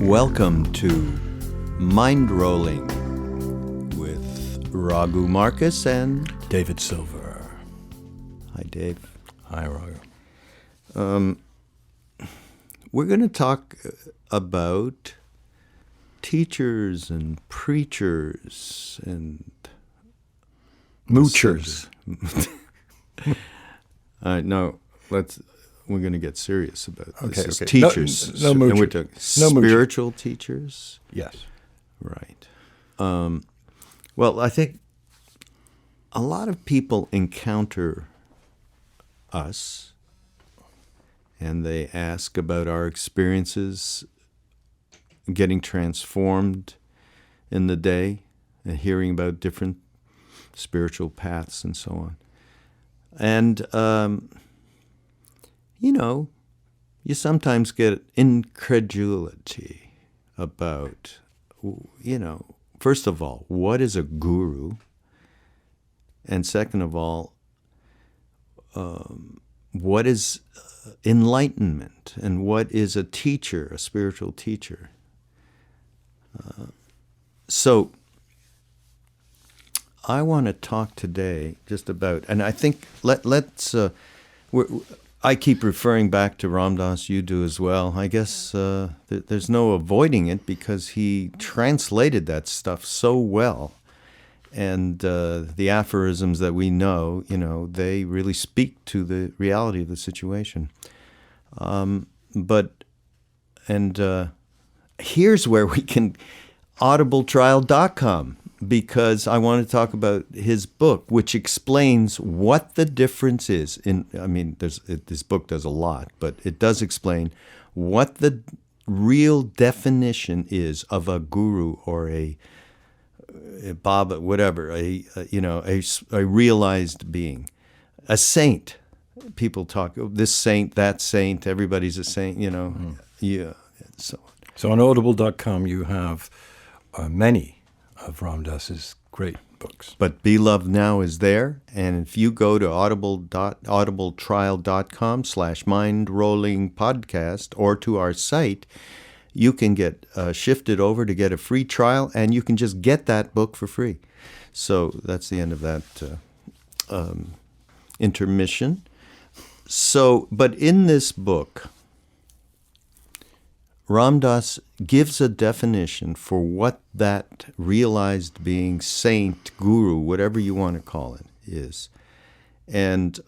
Welcome to Mindrolling with Raghu Marcus and David Silver. Hi, Dave. Hi, Raghu. We're going to talk about teachers and preachers and Moochers. No, we're going to get serious about this. Okay, It's okay. teachers. No and we're mooching. talking No mooching. spiritual teachers. Yes. Right. Well, I think a lot of people encounter us and they ask about our experiences getting transformed in the day and hearing about different spiritual paths and so on. And, you sometimes get incredulity about, first of all, what is a guru? And second of all, what is enlightenment? And what is a teacher, a spiritual teacher? So I want to talk today just about, and I think I keep referring back to Ram Dass, you do as well. I guess there's no avoiding it because he translated that stuff so well. And the aphorisms that we know, they really speak to the reality of the situation. Here's where we can, audibletrial.com, because I want to talk about his book, which explains what the difference is. This book does a lot, but it does explain what the real definition is of a guru or a Baba, whatever, a realized being, a saint. People talk, this saint, that saint, everybody's a saint, yeah, so on. So on audible.com you have many of Ram Dass's great books. But Be Loved Now is there, and if you go to audibletrial.com/mindrollingpodcast or to our site, you can get shifted over to get a free trial, and you can just get that book for free. So that's the end of that intermission. So, but in this book, Ram Dass gives a definition for what that realized being, saint, guru, whatever you want to call it, is. And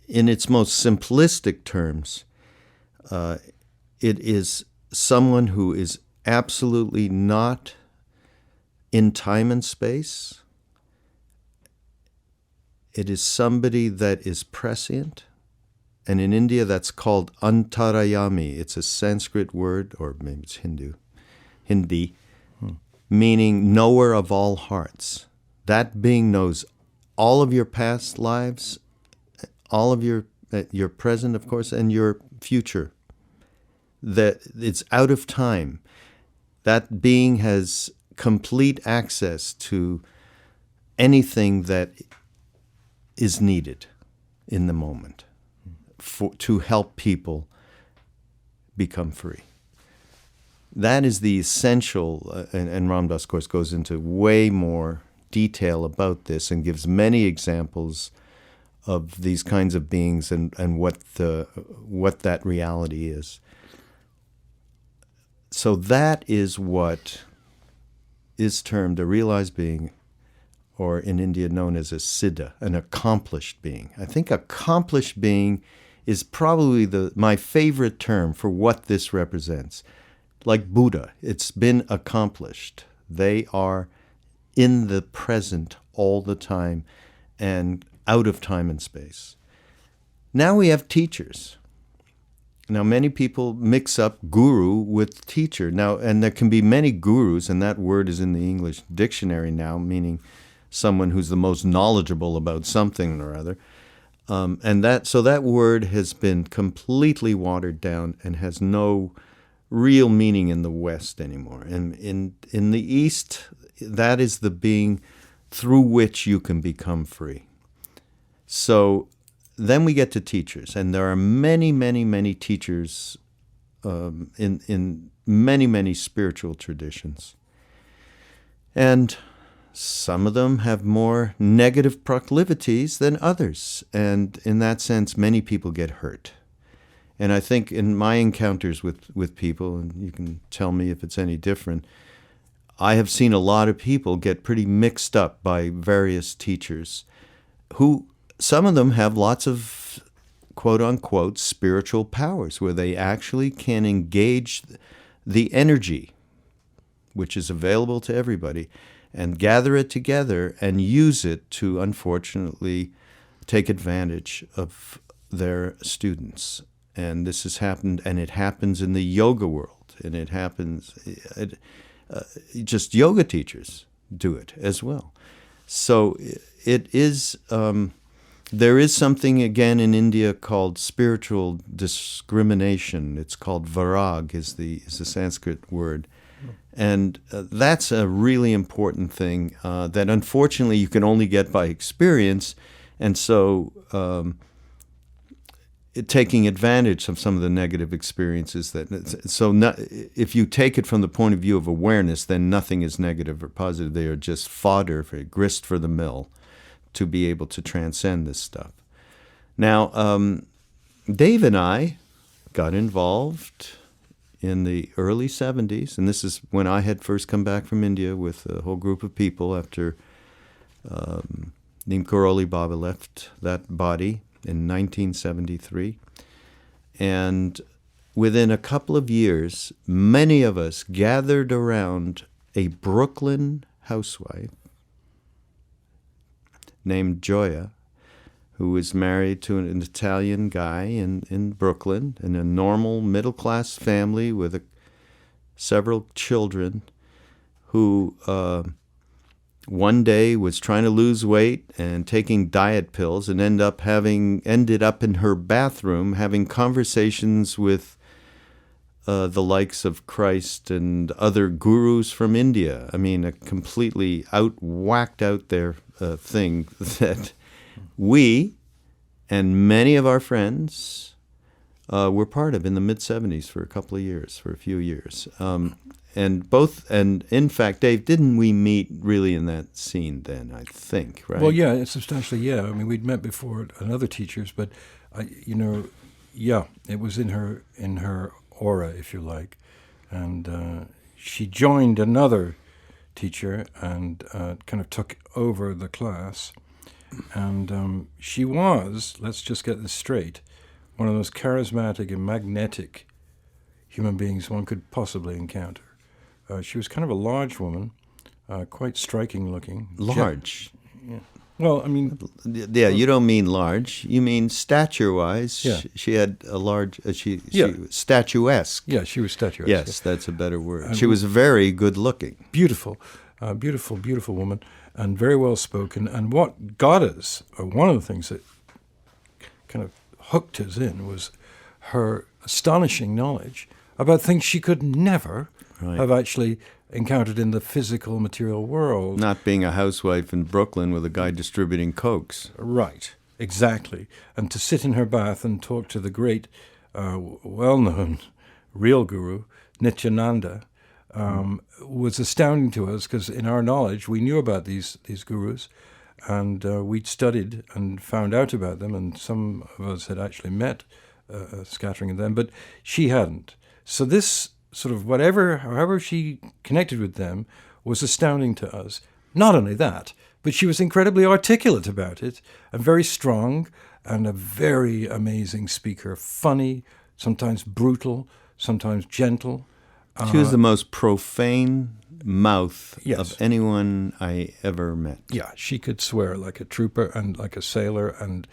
in its most simplistic terms, it is someone who is absolutely not in time and space. It is somebody that is prescient. And in India, that's called antarayami. It's a Sanskrit word, or maybe it's Hindi, meaning knower of all hearts. That being knows all of your past lives, all of your present, of course, and your future. That it's out of time. That being has complete access to anything that is needed in the moment to help people become free. That is the essential, and Ram Dass, of course, goes into way more detail about this and gives many examples of these kinds of beings and what that reality is. So that is what is termed a realized being, or in India known as a siddha, an accomplished being. I think accomplished being is probably my favorite term for what this represents. Like Buddha, it's been accomplished. They are in the present all the time and out of time and space. Now we have teachers. Now, many people mix up guru with teacher. Now, and there can be many gurus, and that word is in the English dictionary now, meaning someone who's the most knowledgeable about something or other. So that word has been completely watered down and has no real meaning in the West anymore. And in the East, that is the being through which you can become free. So then we get to teachers, and there are many, many, many teachers in many, many spiritual traditions. And some of them have more negative proclivities than others. And in that sense, many people get hurt. And I think in my encounters with people, and you can tell me if it's any different, I have seen a lot of people get pretty mixed up by various teachers who, some of them have lots of quote-unquote spiritual powers where they actually can engage the energy, which is available to everybody, and gather it together and use it to, unfortunately, take advantage of their students. And this has happened, and it happens in the yoga world, and it happens... just yoga teachers do it as well. So it is, there is something again in India called spiritual discrimination. It's called varag is the Sanskrit word. And that's a really important thing that unfortunately you can only get by experience. And so taking advantage of some of the negative experiences if you take it from the point of view of awareness, then nothing is negative or positive. They are just fodder, grist for the mill to be able to transcend this stuff. Now, Dave and I got involved in the early 70s, and this is when I had first come back from India with a whole group of people after Neem Karoli Baba left that body in 1973. And within a couple of years, many of us gathered around a Brooklyn housewife named Joya, who was married to an Italian guy in Brooklyn, in a normal middle-class family with several children, who one day was trying to lose weight and taking diet pills and ended up in her bathroom having conversations with the likes of Christ and other gurus from India. I mean, a completely whacked out there thing that we and many of our friends were part of in the mid-'70s for a few years. And in fact, Dave, didn't we meet really in that scene then, I think, right? Well, yeah, substantially, yeah. I mean, we'd met before at other teachers, but, yeah, it was in her aura, if you like. And she joined another teacher and kind of took over the class. And she was, let's just get this straight, one of the most charismatic and magnetic human beings one could possibly encounter. She was kind of a large woman, quite striking looking. Large? Yeah. Well, I mean... Yeah, you don't mean large. You mean stature-wise. Yeah. She had a large... She was statuesque. Yeah, she was statuesque. Yes, that's a better word. She was very good-looking. Beautiful. Beautiful woman, and very well-spoken. And what got us, or one of the things that kind of hooked us in, was her astonishing knowledge about things she could never have actually encountered in the physical material world. Not being a housewife in Brooklyn with a guy distributing cokes. Right, exactly. And to sit in her bath and talk to the great, well-known real guru, Nityananda, was astounding to us, because in our knowledge we knew about these gurus, and we'd studied and found out about them, and some of us had actually met a scattering of them, but she hadn't. So this sort of however she connected with them was astounding to us. Not only that, but she was incredibly articulate about it, and very strong, and a very amazing speaker, funny, sometimes brutal, sometimes gentle. She was the most profane mouth Yes. of anyone I ever met. Yeah, she could swear like a trooper and like a sailor, and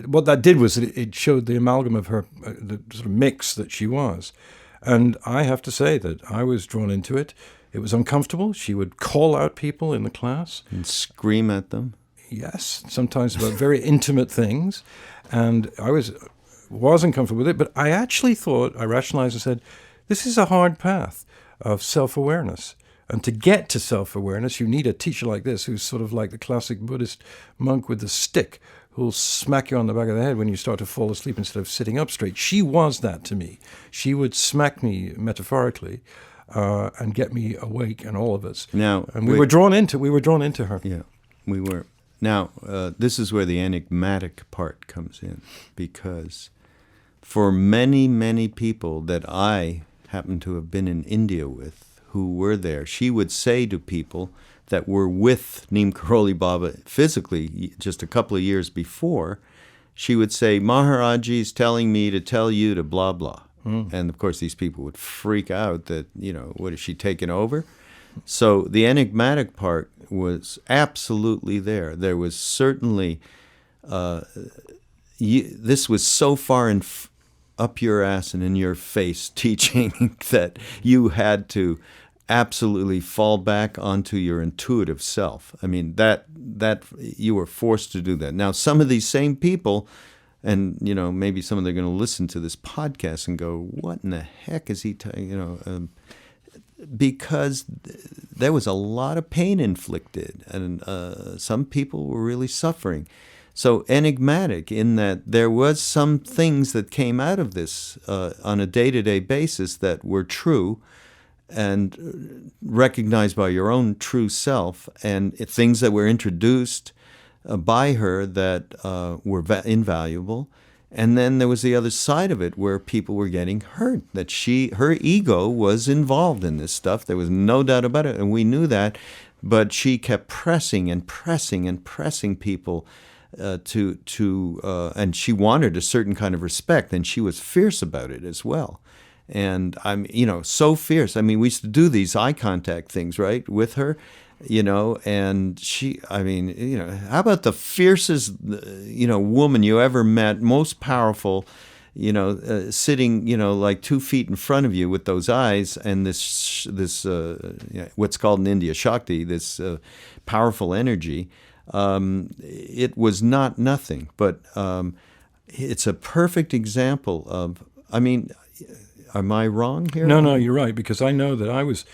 what that did was it showed the amalgam of her, the sort of mix that she was. And I have to say that I was drawn into it. It was uncomfortable. She would call out people in the class. And scream at them. Yes, sometimes about very intimate things. And I was uncomfortable with it, but I rationalized and said, this is a hard path of self-awareness. And to get to self-awareness, you need a teacher like this, who's sort of like the classic Buddhist monk with the stick, who'll smack you on the back of the head when you start to fall asleep instead of sitting up straight. She was that to me. She would smack me metaphorically and get me awake, and all of us. Now, and we were drawn into her. Yeah, we were. Now, this is where the enigmatic part comes in, because for many, many people that I happen to have been in India with, who were there, she would say to people that were with Neem Karoli Baba physically just a couple of years before, she would say, Maharaji's telling me to tell you to blah, blah. And, of course, these people would freak out that, what, is she taking over? So the enigmatic part was absolutely there. There was certainly, this was so far up your ass and in your face teaching that you had to absolutely fall back onto your intuitive self. I mean, that you were forced to do that. Now, some of these same people, and maybe some of them are going to listen to this podcast and go, "What in the heck is he?" Because there was a lot of pain inflicted, and some people were really suffering. So enigmatic in that there was some things that came out of this on a day-to-day basis that were true and recognized by your own true self, and things that were introduced by her that were invaluable. And then there was the other side of it where people were getting hurt, that her ego was involved in this stuff. There was no doubt about it, and we knew that. But she kept pressing and pressing and pressing people and she wanted a certain kind of respect, and she was fierce about it as well. And I'm, so fierce. I mean, we used to do these eye contact things, right, with her, and she, how about the fiercest, woman you ever met, most powerful, sitting, like 2 feet in front of you with those eyes and this what's called in India Shakti, this powerful energy. It was not nothing, but it's a perfect example of, am I wrong here? No, you're right, because I know that I was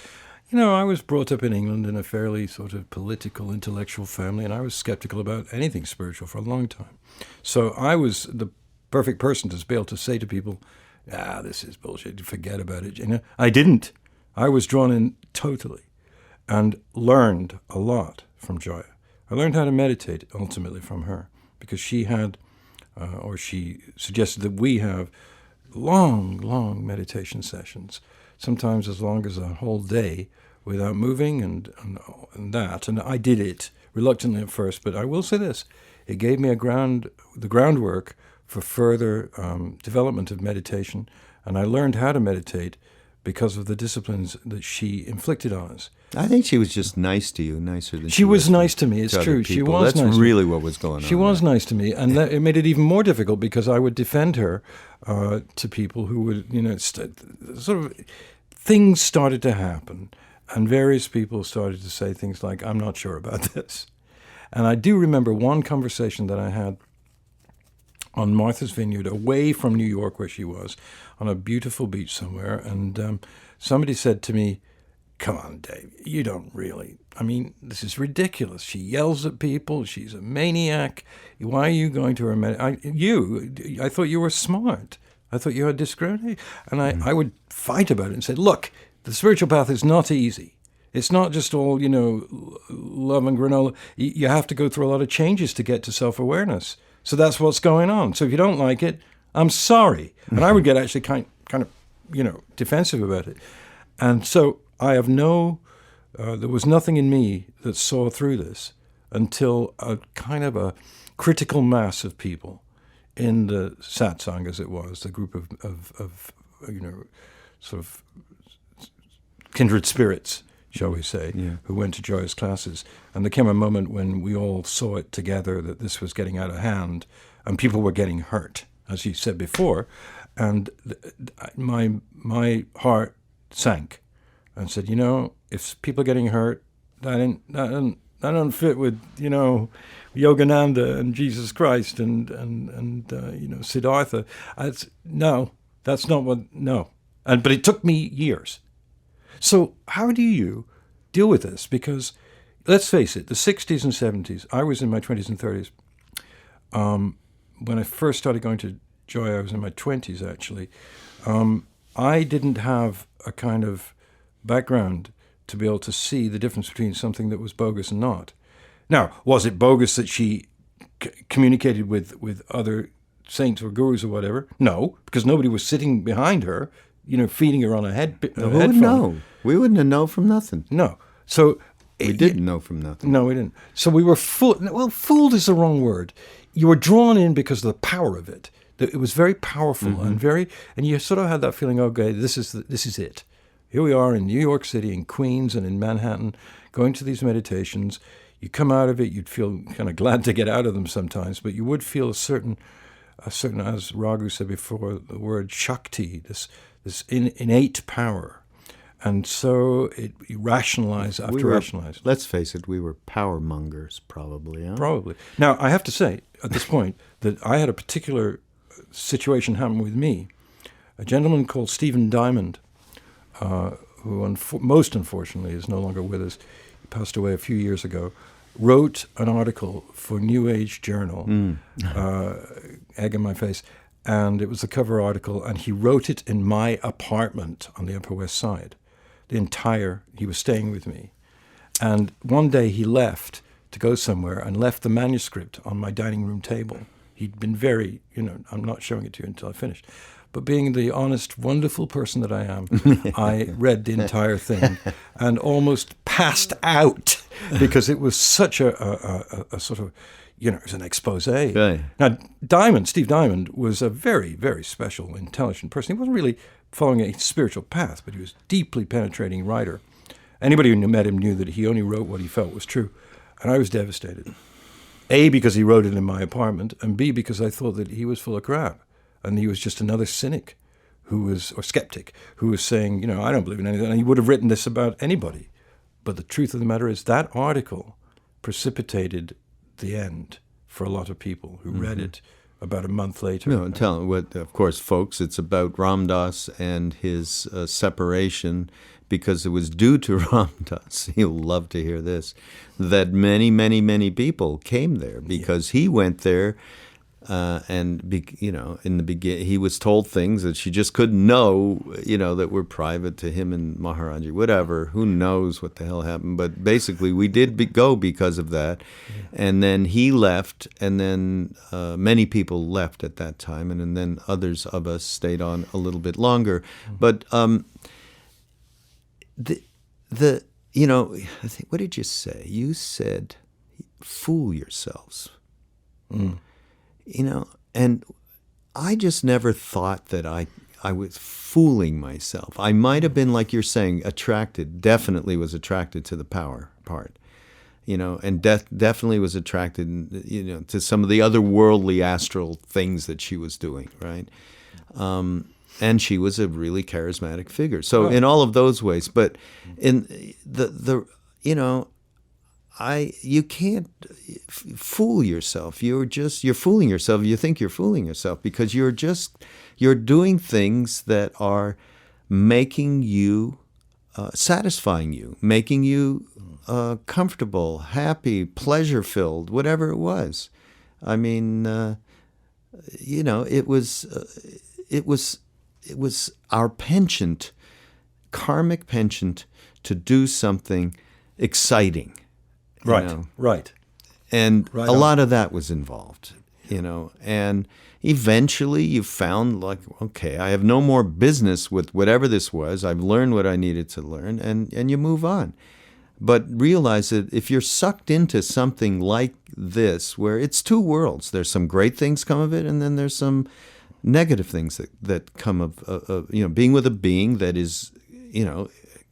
brought up in England in a fairly sort of political, intellectual family, and I was skeptical about anything spiritual for a long time. So I was the perfect person to be able to say to people, this is bullshit, forget about it. I didn't. I was drawn in totally and learned a lot from Joya. I learned how to meditate ultimately from her, because she had, or she suggested that we have long meditation sessions, sometimes as long as a whole day without moving and that. And I did it reluctantly at first, but I will say this, it gave me the groundwork for further development of meditation, and I learned how to meditate because of the disciplines that she inflicted on us. I think she was just nice to you, nicer than she was nice to me. It's true. She was nice. That's really what was going on. She was nice to me, and it made it even more difficult because I would defend her to people who would, sort of things started to happen, and various people started to say things like, "I'm not sure about this." And I do remember one conversation that I had on Martha's Vineyard, away from New York, where she was, on a beautiful beach somewhere, and somebody said to me, "Come on, Dave, you don't really, this is ridiculous. She yells at people. She's a maniac. Why are you going to her I thought you were smart. I thought you had discrimination." And I would fight about it and say, look, the spiritual path is not easy. It's not just all, love and granola. You have to go through a lot of changes to get to self-awareness. So that's what's going on. So if you don't like it, I'm sorry. And I would get actually kind of, defensive about it. And so I have there was nothing in me that saw through this until a kind of a critical mass of people in the satsang, as it was, the group of sort of kindred spirits, shall we say, who went to Joya's classes. And there came a moment when we all saw it together that this was getting out of hand and people were getting hurt, as you said before. And my heart sank and said, if people are getting hurt, that don't fit with, Yogananda and Jesus Christ and Siddhartha. No, that's not what, no. But it took me years. So how do you deal with this because, let's face it, the 60s and 70s, I was in my 20s and 30s. When I first started going to Joya, I was in my 20s, actually. I didn't have a kind of background to be able to see the difference between something that was bogus and not. Now, was it bogus that she communicated with other saints or gurus or whatever? No, because nobody was sitting behind her, feeding her on a headphone. Who would know? We wouldn't have known from nothing. No. So we didn't know from nothing. No, we didn't. So we were fooled. Well, fooled is the wrong word. You were drawn in because of the power of it. It was very powerful and you sort of had that feeling, okay, this is it. Here we are in New York City, in Queens and in Manhattan, going to these meditations. You come out of it, you'd feel kind of glad to get out of them sometimes, but you would feel a certain, as Raghu said before, the word Shakti, this innate power. And so you rationalize after rationalize. Let's face it, we were power mongers, probably. Huh? Probably. Now, I have to say, at this point, that I had a particular situation happen with me. A gentleman called Stephen Diamond, who most unfortunately is no longer with us, he passed away a few years ago, wrote an article for New Age Journal, egg in my face, and it was a cover article, and he wrote it in my apartment on the Upper West Side. He was staying with me. And one day he left to go somewhere and left the manuscript on my dining room table. He'd been very, I'm not showing it to you until I finished. But being the honest, wonderful person that I am, I read the entire thing and almost passed out because it was such a sort of, it was an expose. Right. Now, Steve Diamond was a very, very special, intelligent person. He wasn't really following a spiritual path, but he was a deeply penetrating writer. Anybody who met him knew that he only wrote what he felt was true. And I was devastated. A, because he wrote it in my apartment, and B, because I thought that he was full of crap. And he was just another cynic or skeptic, who was saying, I don't believe in anything. And he would have written this about anybody. But the truth of the matter is that article precipitated the end for a lot of people who read it about a month later. No, of course, folks, it's about Ram Dass and his separation, because it was due to Ram Dass, you'll love to hear this, that many, many, many people came there because he went there in the beginning, he was told things that she just couldn't know, that were private to him and Maharaji, whatever. Who knows what the hell happened? But basically, we did go because of that. Yeah. And then he left, and then many people left at that time, and then others of us stayed on a little bit longer. But I think, what did you say? You said, fool yourselves. And I just never thought that I was fooling myself. I might have been, like you're saying, definitely was attracted to the power part, and definitely was attracted, to some of the other worldly astral things that she was doing, right? And she was a really charismatic figure. So in all of those ways, but in you can't fool yourself. You're fooling yourself. You think you're fooling yourself because you're doing things that are making you, satisfying you, making you comfortable, happy, pleasure-filled, whatever it was. I mean, it was our penchant, karmic penchant, to do something exciting. Right. And a lot of that was involved, and eventually you found okay, I have no more business with whatever this was. I've learned what I needed to learn, and you move on. But realize that if you're sucked into something like this, where it's two worlds, there's some great things come of it, and then there's some negative things that come of being with a being that is,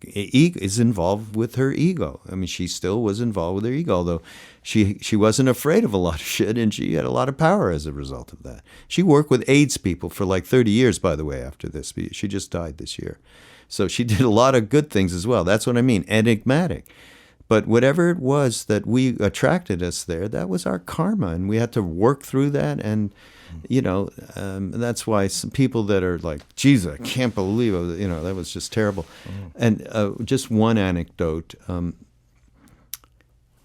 is involved with her ego. I mean, she still was involved with her ego, although she wasn't afraid of a lot of shit, and she had a lot of power as a result of that. She worked with AIDS people for 30 years, by the way, after this. She just died this year. So she did a lot of good things as well. That's what I mean, enigmatic. But whatever it was that we attracted us there, that was our karma, and we had to work through that. And that's why some people that are like, "Jesus, I can't believe it," that was just terrible. And just one anecdote.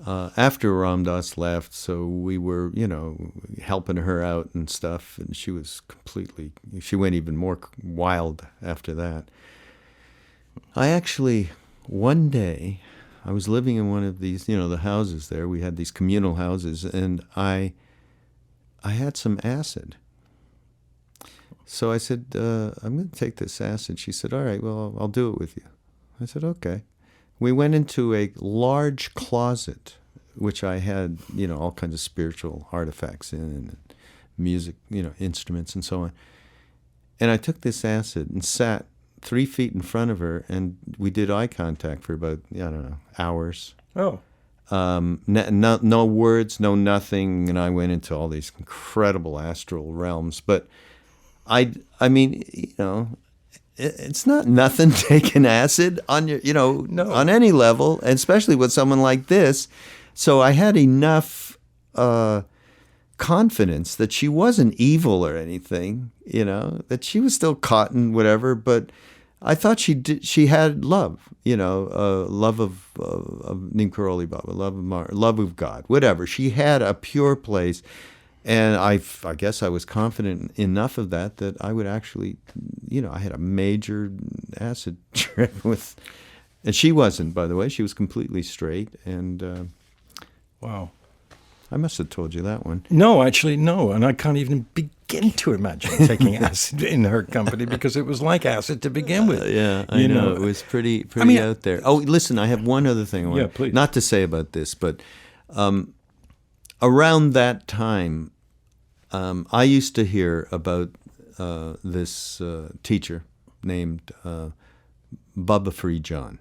After Ram Dass left, so we were, helping her out and stuff, and she went even more wild after that. One day, I was living in one of these, the houses there. We had these communal houses, and I had some acid. So I said, I'm going to take this acid. She said, all right, well, I'll do it with you. I said, okay. We went into a large closet, which I had, all kinds of spiritual artifacts in, and music, instruments and so on. And I took this acid and sat 3 feet in front of her, and we did eye contact for about, hours. Oh. No words, no nothing, and I went into all these incredible astral realms. But I mean, it's not nothing taking acid on your, No. on any level, and especially with someone like this. So I had enough confidence that she wasn't evil or anything, that she was still caught in whatever. But I thought she had love, love of Neem Karoli Baba, love of God, whatever. She had a pure place. And I guess I was confident enough of that I would actually, I had a major acid trip with, and she wasn't, by the way. She was completely straight. And wow, I must have told you that one. No, actually, no. And I can't even begin to imagine taking acid in her company, because it was like acid to begin with. Yeah, I know. It was pretty out there. Oh, listen, I have one other thing I want please. Not to say about this, but around that time, I used to hear about this teacher named Baba Free John.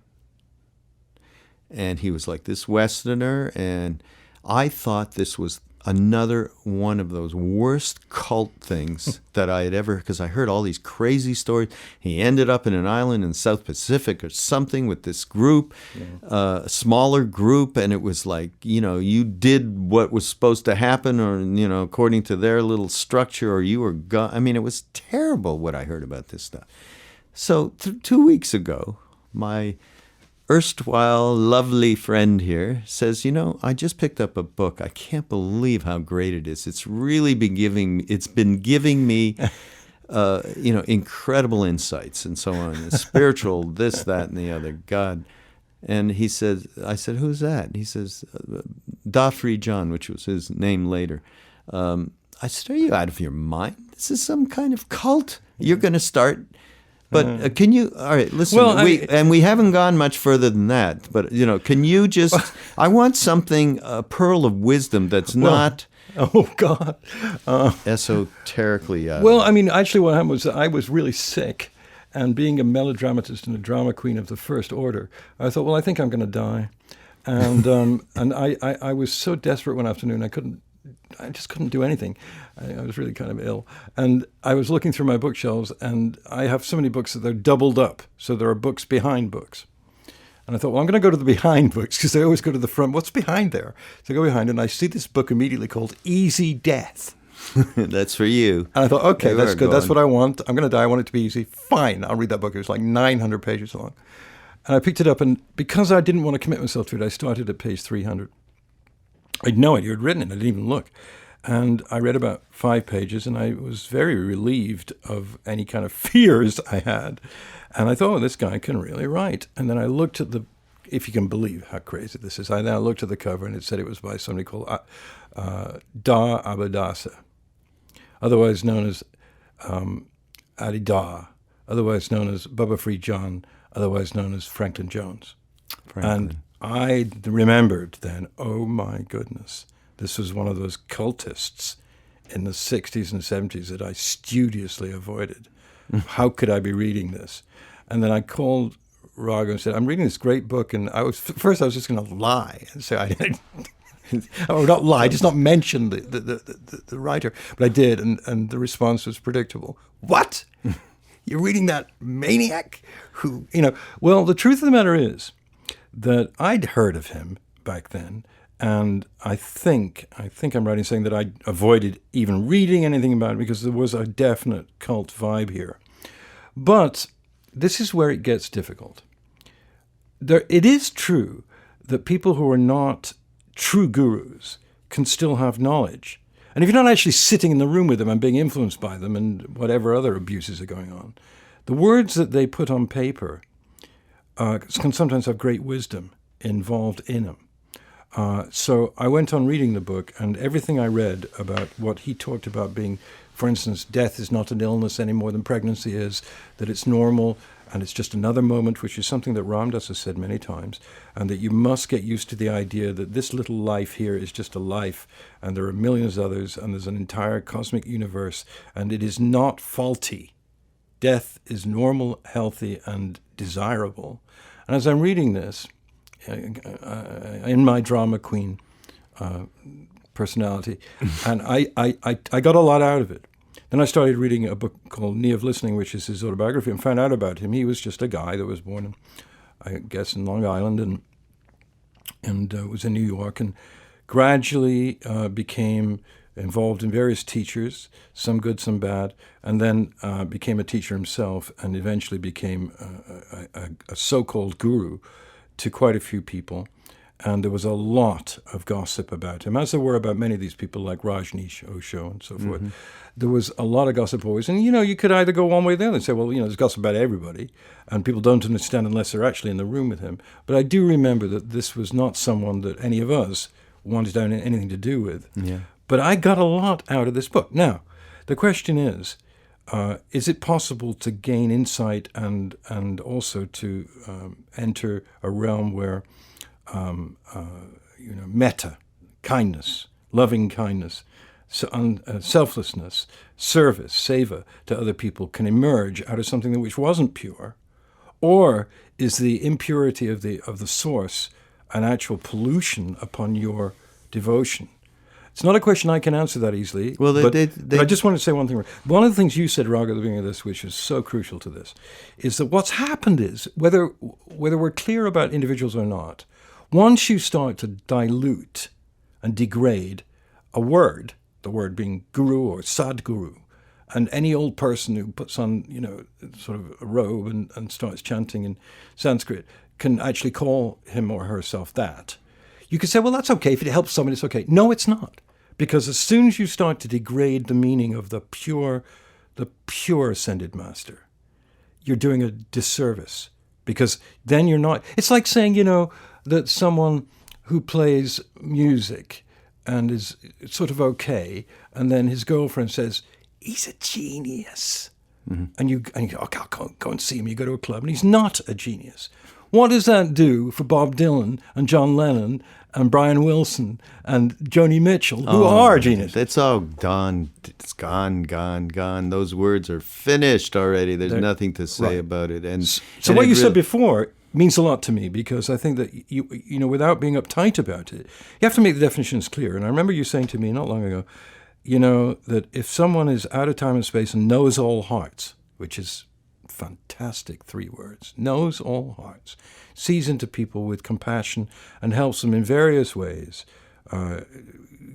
And he was like this Westerner, and I thought this was another one of those worst cult things that I had ever, because I heard all these crazy stories. He ended up in an island in the South Pacific or something with this group, a smaller group, and it was like, you did what was supposed to happen, or, according to their little structure, or you were gone. I mean, it was terrible what I heard about this stuff. So 2 weeks ago, my erstwhile lovely friend here says, I just picked up a book. I can't believe how great it is. It's really been giving me, incredible insights and so on. Spiritual, this, that, and the other. God. And I said, who's that? He says, Da Free John, which was his name later. I said, are you out of your mind? This is some kind of cult. You're going to start. But can you? All right, listen. Well, we haven't gone much further than that. But can you just? I want something, a pearl of wisdom that's not. Oh God. Esoterically. Well, I mean, actually, what happened was I was really sick, and being a melodramatist and a drama queen of the first order, I thought, well, I think I'm going to die, and and I was so desperate one afternoon I just couldn't do anything. I was really kind of ill. And I was looking through my bookshelves, and I have so many books that they're doubled up. So there are books behind books. And I thought, well, I'm going to go to the behind books, because I always go to the front. What's behind there? So I go behind, and I see this book immediately called Easy Death. That's for you. And I thought, okay, that's good. That's what I want. I'm going to die. I want it to be easy. Fine, I'll read that book. It was like 900 pages long. And I picked it up, and because I didn't want to commit myself to it, I started at page 300. I had no idea I'd written it. I didn't even look. And I read about 5 pages, and I was very relieved of any kind of fears I had. And I thought, oh, this guy can really write. And then I looked at if you can believe how crazy this is, I looked at the cover, and it said it was by somebody called Da Abadasa, otherwise known as Adi Da, otherwise known as Baba Free John, otherwise known as Franklin Jones. And I remembered then, oh my goodness, this was one of those cultists in the 60s and 70s that I studiously avoided. How could I be reading this? And then I called Raghu and said, I'm reading this great book, and first I was just going to lie and say I didn't. Or not lie, just not mention the writer. But I did, and the response was predictable. What? You're reading that maniac who, Well, the truth of the matter is that I'd heard of him back then, and I think I'm right in saying that I avoided even reading anything about it because there was a definite cult vibe here. But this is where it gets difficult. It is true that people who are not true gurus can still have knowledge. And if you're not actually sitting in the room with them and being influenced by them and whatever other abuses are going on, the words that they put on paper can sometimes have great wisdom involved in them. So I went on reading the book, and everything I read about what he talked about being, for instance, death is not an illness any more than pregnancy is, that it's normal, and it's just another moment, which is something that Ram Dass has said many times, and that you must get used to the idea that this little life here is just a life, and there are millions of others, and there's an entire cosmic universe, and it is not faulty. Death is normal, healthy, and desirable. And as I'm reading this, in my drama queen personality, and I got a lot out of it. Then I started reading a book called Knee of Listening, which is his autobiography, and found out about him. He was just a guy that was born, in, I guess, in Long Island and was in New York, and gradually became involved in various teachers, some good, some bad, and then became a teacher himself, and eventually became a so-called guru to quite a few people. And there was a lot of gossip about him, as there were about many of these people like Rajneesh, Osho, and so forth. There was a lot of gossip always. And, you could either go one way or the other and say, well, there's gossip about everybody, and people don't understand unless they're actually in the room with him. But I do remember that this was not someone that any of us wanted to have anything to do with. Yeah. But I got a lot out of this book. Now, the question is it possible to gain insight and also to enter a realm where metta, kindness, loving kindness, selflessness, service, seva to other people can emerge out of something which wasn't pure? Or is the impurity of the source an actual pollution upon your devotion? It's not a question I can answer that easily. Well, but I just want to say one thing. One of the things you said, Raghu, at the beginning of this, which is so crucial to this, is that what's happened is, whether we're clear about individuals or not, once you start to dilute and degrade a word, the word being guru or sadguru, and any old person who puts on, sort of a robe and starts chanting in Sanskrit can actually call him or herself that. You could say, well, that's okay. If it helps someone, it's okay. No, it's not. Because as soon as you start to degrade the meaning of the pure ascended master, you're doing a disservice. Because then you're not... It's like saying, that someone who plays music and is sort of okay, and then his girlfriend says, he's a genius. Mm-hmm. And you go, okay, I'll go and see him. You go to a club, and he's not a genius. What does that do for Bob Dylan and John Lennon and Brian Wilson and Joni Mitchell, who are geniuses? It's all done. It's gone. Those words are finished already. There's nothing to say about it. And so what you said before means a lot to me, because I think that you without being uptight about it, you have to make the definitions clear. And I remember you saying to me not long ago, that if someone is out of time and space and knows all hearts, which is fantastic 3 words, knows all hearts, sees into people with compassion and helps them in various ways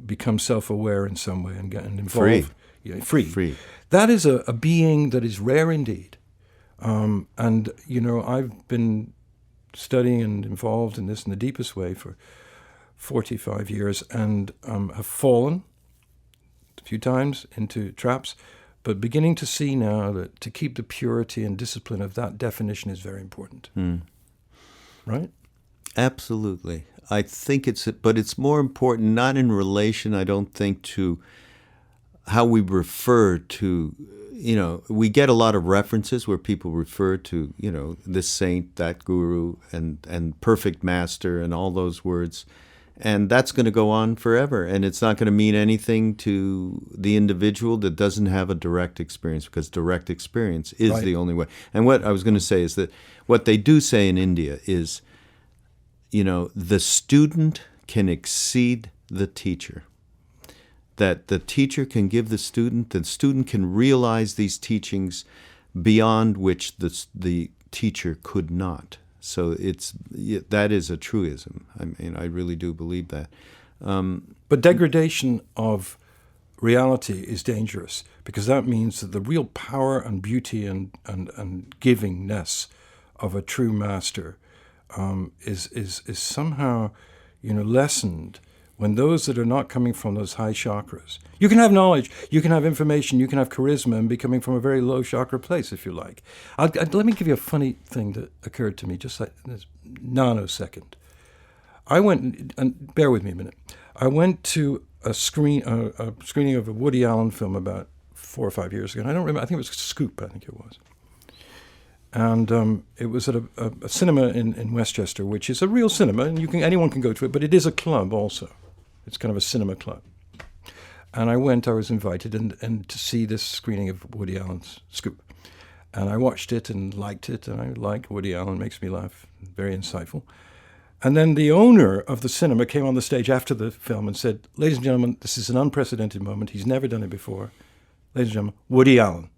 become self-aware in some way and get involved. Free. That is a being that is rare indeed. And, I've been studying and involved in this in the deepest way for 45 years and have fallen a few times into traps, but beginning to see now that to keep the purity and discipline of that definition is very important. Right? Absolutely. I think but it's more important, not in relation, I don't think, to how we refer to, we get a lot of references where people refer to, this saint, that guru, and perfect master, and all those words. And that's going to go on forever. And it's not going to mean anything to the individual that doesn't have a direct experience, because direct experience is the only way. And what I was going to say is that what they do say in India is, the student can exceed the teacher. That the teacher can give the student can realize these teachings beyond which the teacher could not. So that is a truism. I mean, I really do believe that. But degradation of reality is dangerous, because that means that the real power and beauty and givingness of a true master is somehow, lessened when those that are not coming from those high chakras. You can have knowledge, you can have information, you can have charisma and be coming from a very low chakra place, if you like. Let me give you a funny thing that occurred to me, just like this nanosecond. I went, and bear with me a minute, I went to a screening of a Woody Allen film about 4 or 5 years ago, and I don't remember, I think it was Scoop, I think it was. And it was at a cinema in Westchester, which is a real cinema, and anyone can go to it, but it is a club also. It's kind of a cinema club. And I was invited and to see this screening of Woody Allen's Scoop. And I watched it and liked it, and I like Woody Allen, makes me laugh, very insightful. And then the owner of the cinema came on the stage after the film and said, "Ladies and gentlemen, this is an unprecedented moment. He's never done it before. Ladies and gentlemen, Woody Allen."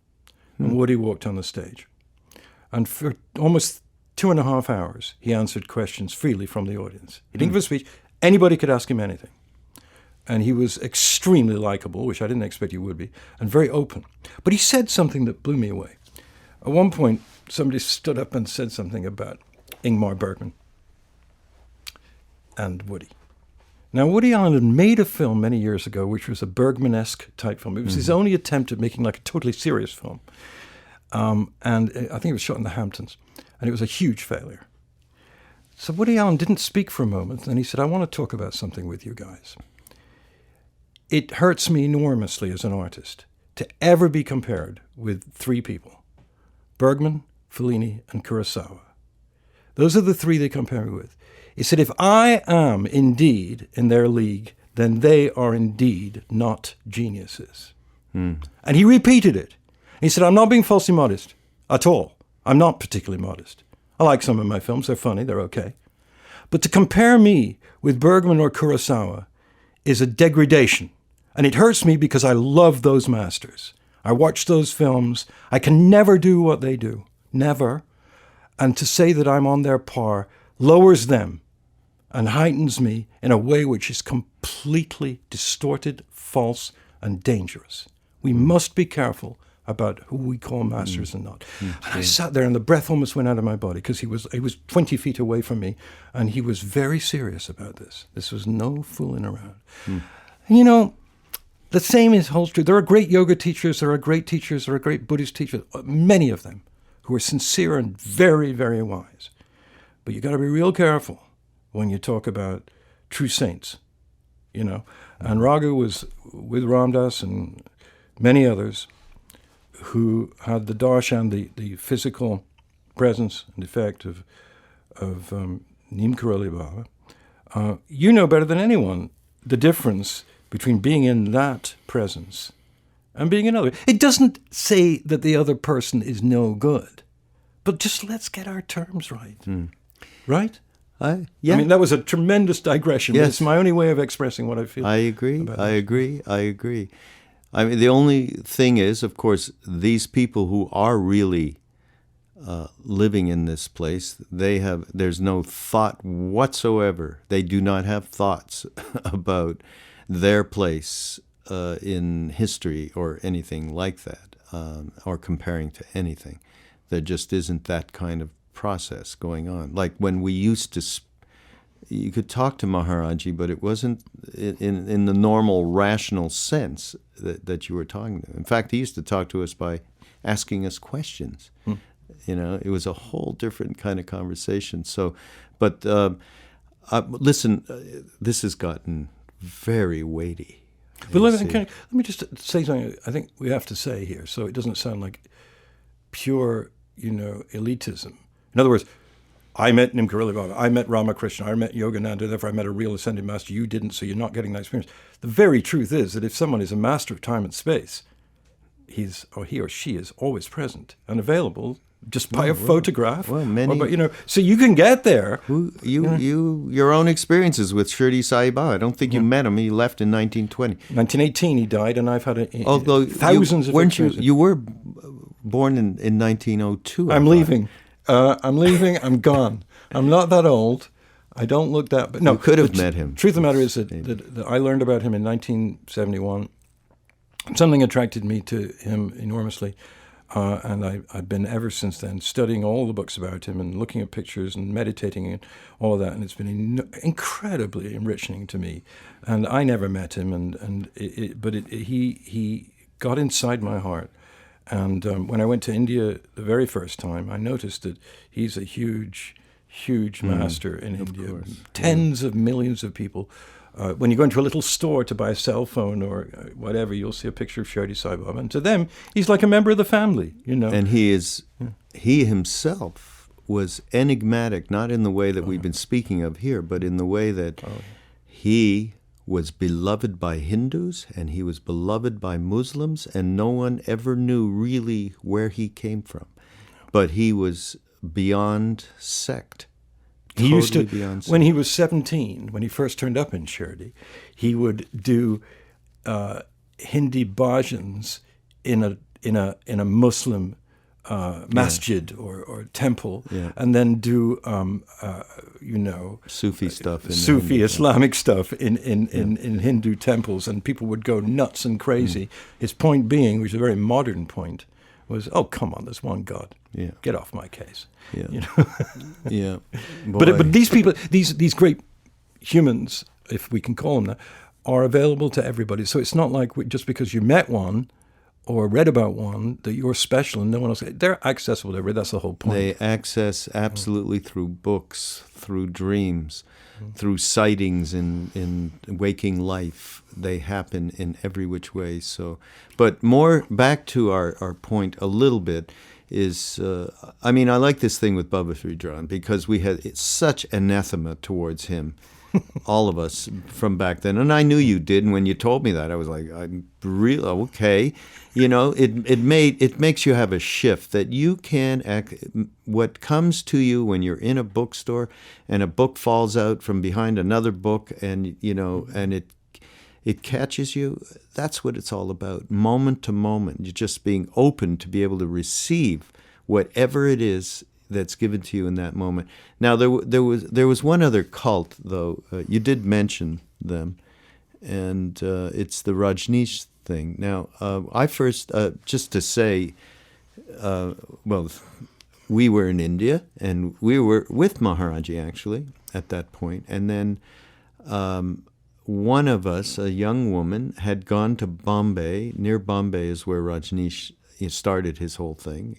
And Woody walked on the stage. And for almost 2.5 hours, he answered questions freely from the audience. He didn't give a speech. Anybody could ask him anything. And he was extremely likable, which I didn't expect he would be, and very open. But he said something that blew me away. At one point, somebody stood up and said something about Ingmar Bergman and Woody. Now, Woody Allen had made a film many years ago, which was a Bergman-esque type film. It was his only attempt at making like a totally serious film. And I think it was shot in the Hamptons. And it was a huge failure. So Woody Allen didn't speak for a moment. And he said, "I want to talk about something with you guys. It hurts me enormously as an artist to ever be compared with 3 people. Bergman, Fellini, and Kurosawa. Those are the 3 they compare me with. He said, if I am indeed in their league, then they are indeed not geniuses." And he repeated it. He said, "I'm not being falsely modest at all. I'm not particularly modest. I like some of my films. They're funny. They're okay. But to compare me with Bergman or Kurosawa is a degradation. And it hurts me because I love those masters. I watch those films. I can never do what they do. Never. And to say that I'm on their par lowers them and heightens me in a way which is completely distorted, false, and dangerous. We must be careful about who we call masters and not." And I sat there and the breath almost went out of my body, because he was 20 feet away from me, and he was very serious about this. This was no fooling around. And the same holds true. There are great yoga teachers, there are great teachers, there are great Buddhist teachers, many of them, who are sincere and very, very wise. But you got to be real careful when you talk about true saints, And Raghu was with Ramdas and many others who had the darshan, the physical presence and effect of Neem Karoli Baba. You know better than anyone the difference between being in that presence and being another. It doesn't say that the other person is no good, but just let's get our terms right. Right? Yeah. I mean, that was a tremendous digression. Yes. But it's my only way of expressing what I feel. I agree. I agree. I mean, the only thing is, of course, these people who are really living in this place, there's no thought whatsoever. They do not have thoughts about their place in history or anything like that, or comparing to anything. There just isn't that kind of process going on. Like when we used to, you could talk to Maharaji, but it wasn't in the normal rational sense that you were talking to. In fact, he used to talk to us by asking us questions. It was a whole different kind of conversation. So, but listen, this has gotten very weighty. But let me just say something I think we have to say here, so it doesn't sound like pure, elitism. In other words, I met Neem Karoli Baba, I met Ramakrishna, I met Yogananda, therefore I met a real ascended master. You didn't, so you're not getting that experience. The very truth is that if someone is a master of time and space, he or she is always present and available just by a photograph. Well, many. So you can get there. Your own experiences with Shirdi Sai Baba. I don't think you met him. He left in 1920. 1918 he died, and I've had thousands of experiences. You were born in 1902. I'm leaving. I'm gone. I'm not that old. I don't look that. But no, you could have met him. Truth of the matter is that I learned about him in 1971. Something attracted me to him enormously, and I've been ever since then studying all the books about him and looking at pictures and meditating and all of that. And it's been incredibly enriching to me. And I never met him, but he got inside my heart. And when I went to India the very first time, I noticed that he's a huge master in India. Course. Tens of millions of people. When you go into a little store to buy a cell phone or whatever, you'll see a picture of Shirdi Sai Baba. And to them, he's like a member of the family, you know. And he himself was enigmatic, not in the way that we've been speaking of here, but in the way that he was beloved by Hindus and he was beloved by Muslims, and no one ever knew really where he came from. But he was beyond sect. He used to, beyond when he was 17, when he first turned up in Shirdi, he would do Hindi bhajans in a Muslim masjid or temple, and then do Sufi stuff, Sufi Islamic stuff in Hindu temples, and people would go nuts and crazy. His point being, which is a very modern point, was, oh, come on, there's one God. Yeah. Get off my case. Yeah. You know? Yeah. But these people, these great humans, if we can call them that, are available to everybody. So it's not like just because you met one or read about one that you're special and no one else. They're accessible to everybody. That's the whole point. They access absolutely through books, through dreams, through sightings in waking life. They happen in every which way. So, but more back to our point a little bit is, I like this thing with Baba Sridharan because we had such anathema towards him, all of us from back then. And I knew you did, and when you told me that, I was like, I'm really okay. You know, it makes you have a shift that you can what comes to you when you're in a bookstore and a book falls out from behind another book, and and it catches you. That's what it's all about, moment to moment. You're just being open to be able to receive whatever it is that's given to you in that moment. Now, there was one other cult, though. You did mention them, and it's the Rajneesh thing. Now, I first, just to say, we were in India, and we were with Maharaji, actually, at that point. And then one of us, a young woman, had gone to Bombay. Near Bombay is where Rajneesh started his whole thing.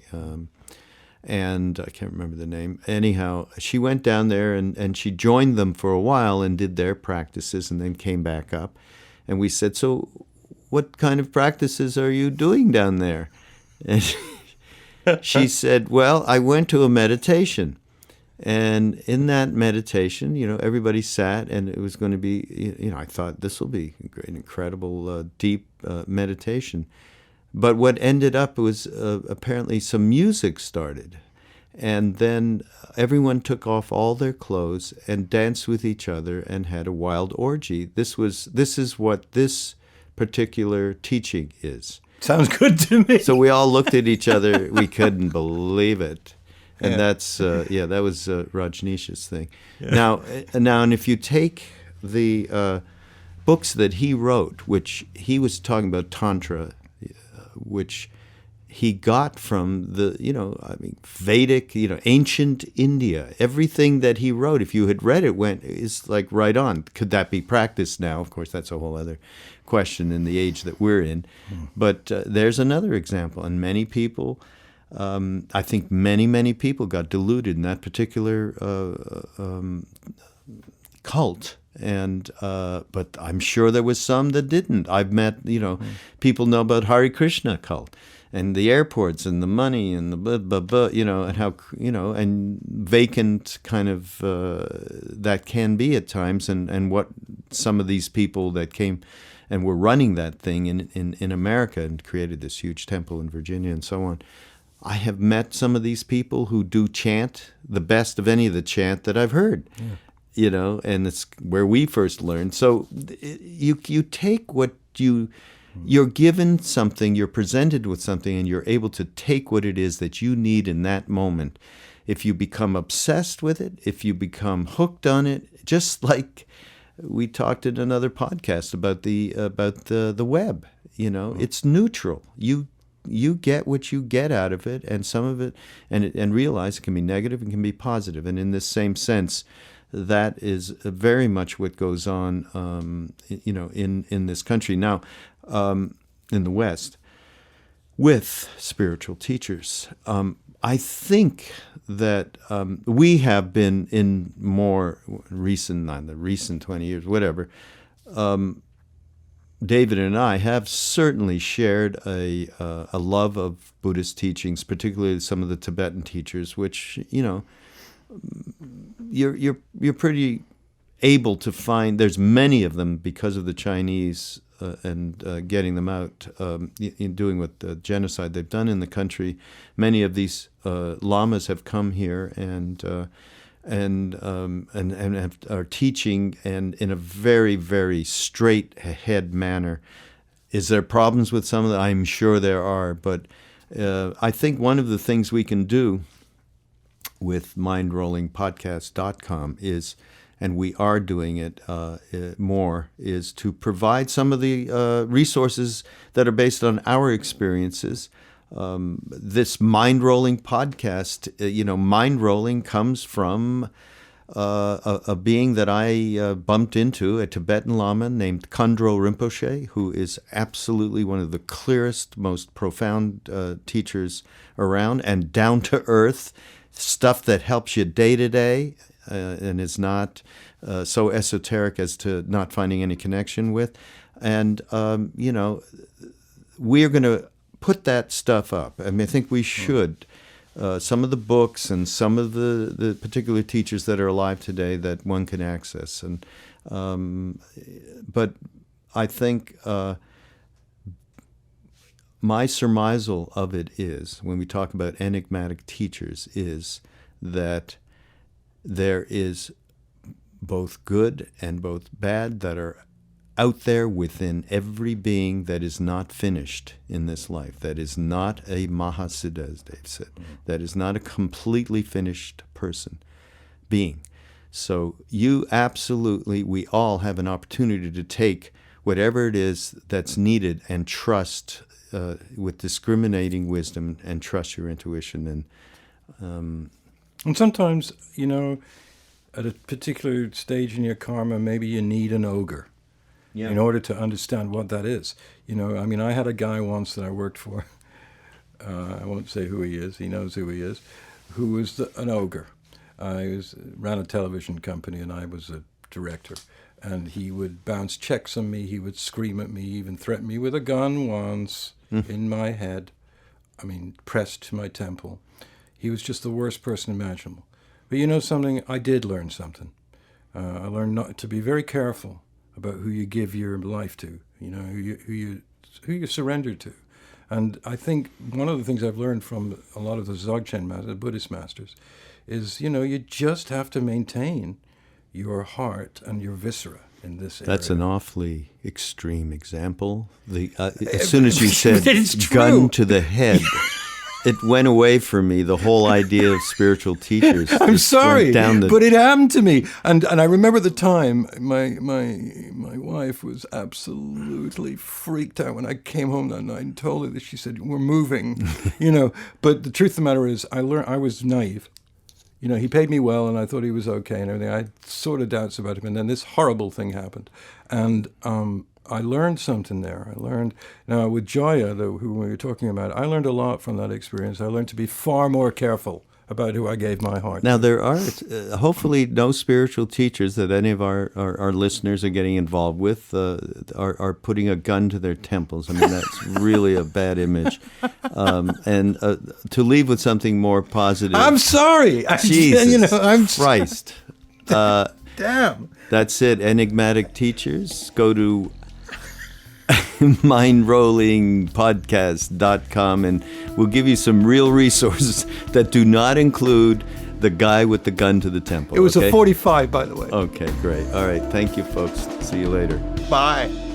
And I can't remember the name. Anyhow, she went down there and she joined them for a while and did their practices and then came back up. And we said, so what kind of practices are you doing down there? And she said, well, I went to a meditation. And in that meditation, everybody sat, and it was going to be, I thought this will be a great, incredible, deep meditation. But what ended up was apparently some music started. And then everyone took off all their clothes and danced with each other and had a wild orgy. This is what this particular teaching is. Sounds good to me. So we all looked at each other. We couldn't believe it. And that's, that was Rajneesh's thing. Yeah. Now, and if you take the books that he wrote, which he was talking about Tantra, which he got from the, Vedic, ancient India. Everything that he wrote, if you had read it, is like right on. Could that be practiced now? Of course, that's a whole other question in the age that we're in. But there's another example. And many people, I think many people got deluded in that particular cult. And but I'm sure there was some that didn't. I've met, people know about Hare Krishna cult and the airports and the money and the blah, blah, blah, and how, and vacant kind of that can be at times, and what some of these people that came and were running that thing in America and created this huge temple in Virginia and so on. I have met some of these people who do chant the best of any of the chant that I've heard. Yeah. And it's where we first learned. So you take what you're given something, you're presented with something, and you're able to take what it is that you need in that moment. if you become obsessed with it, if you become hooked on it, just like we talked in another podcast about the web, it's neutral. You get what you get out of it, and some of it, and realize it can be negative and can be positive. And in this same sense, that is very much what goes on, in this country now, in the West, with spiritual teachers. I think that we have been in more not the recent 20 years, whatever. David and I have certainly shared a love of Buddhist teachings, particularly some of the Tibetan teachers, which you're pretty able to find. There's many of them because of the Chinese and getting them out in doing what the genocide they've done in the country. Many of these lamas have come here and are teaching, and in a very, very straight ahead manner. Is there problems with some of that? I'm sure there are, but I think one of the things we can do with mindrollingpodcast.com is, and we are doing it more, is to provide some of the resources that are based on our experiences. This Mindrolling podcast, Mindrolling comes from a being that I bumped into, a Tibetan Lama named Khandro Rinpoche, who is absolutely one of the clearest, most profound teachers around, and down to earth, stuff that helps you day to day. And is not so esoteric as to not finding any connection with. And, we're going to put that stuff up. I think we should. Some of the books and some of the particular teachers that are alive today that one can access. And but I think my surmisal of it is, when we talk about enigmatic teachers, is that there is both good and both bad that are out there within every being that is not finished in this life, that is not a mahasiddha, as Dave said, that is not a completely finished being. So we all have an opportunity to take whatever it is that's needed and trust with discriminating wisdom, and trust your intuition. And sometimes, at a particular stage in your karma, maybe you need an ogre in order to understand what that is. I had a guy once that I worked for, I won't say who he is, he knows who he is, who was an ogre. Ran a television company, and I was a director. And he would bounce checks on me, he would scream at me, even threaten me with a gun once in my head, pressed to my temple. He was just the worst person imaginable. But something? I did learn something. I learned not to be very careful about who you give your life to, who you surrender to. And I think one of the things I've learned from a lot of the Dzogchen masters, Buddhist masters, is, you just have to maintain your heart and your viscera in this area. That's an awfully extreme example. As soon as you said gun to the head, it went away from me, the whole idea of spiritual teachers. I'm sorry, but it happened to me. And I remember the time, my wife was absolutely freaked out when I came home that night and told her that. She said, we're moving, But the truth of the matter is, I was naive. He paid me well, and I thought he was okay and everything. I had sort of doubts about him, and then this horrible thing happened. And I learned something there. Now with Joya, who we were talking about, I learned a lot from that experience. I learned to be far more careful about who I gave my heart. Now, there are hopefully no spiritual teachers that any of our listeners are getting involved with are putting a gun to their temples. I mean, that's really a bad image. And to leave with something more positive. I'm sorry. Jesus Christ. Damn. That's it. Enigmatic Teachers. Go to mindrollingpodcast.com, and we'll give you some real resources that do not include the guy with the gun to the temple. It was a .45, by the way. Okay, great. All right. Thank you, folks. See you later. Bye.